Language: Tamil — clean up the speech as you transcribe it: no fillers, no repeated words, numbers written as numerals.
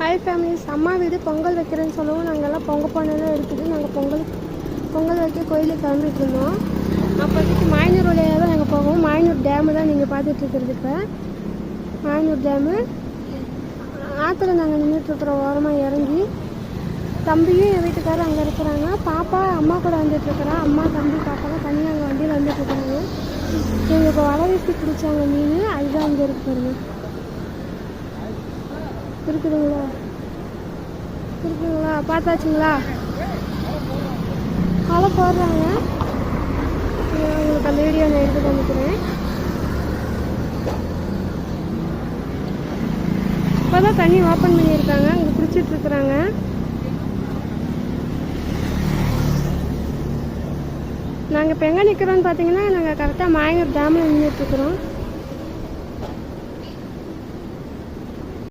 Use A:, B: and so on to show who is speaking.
A: ஹாய் ஃபேமிலிஸ், அம்மா வீடு பொங்கல் வைக்கிறேன்னு சொல்லவும் நாங்கள்லாம் பொங்கல் பானைலாம் எடுத்துகிட்டு நாங்கள் பொங்கல் வைக்க கோயிலுக்கு கிளம்பிட்டு இருந்தோம். அப்போதைக்கு மாயனூர் வழியாக தான் நாங்கள் போவோம். மாயனூர் டேமு தான் நீங்கள் பார்த்துட்ருக்குறது. இப்போ மாயனூர் டேமு ஆற்றுல நாங்கள் நின்றுட்டுருக்குறோம். ஓரமாக இறங்கி தம்பியும் என் வீட்டுக்காரரும் அங்கே இருக்கிறாங்க. பாப்பா அம்மா கூட வந்துட்டுருக்குறா. அம்மா தம்பி பாப்பாலாம் தனியாக அங்கே வண்டியில் வந்துட்டுருக்குறாங்க. எங்கள் இப்போ வலை வீசி பிடிச்சாங்க மீன், அதுதான் இங்கே இருக்கு பாருங்க. இருக்குதுங்களா பார்த்தாச்சுங்களா? வலை போடுறாங்க. உங்களுக்கு அந்த வீடியோ நான் எடுத்து காமிக்கிறேன். இப்போ தான் தண்ணி ஓப்பன் பண்ணியிருக்காங்க. அங்கே பிடிச்சிட்ருக்குறாங்க. நாங்கள் இப்போ எங்கே நிற்கிறோன்னு பார்த்தீங்கன்னா, நாங்கள் கரெக்டாக மாயனூர் டேமில் நின்றுட்டுருக்குறோம்.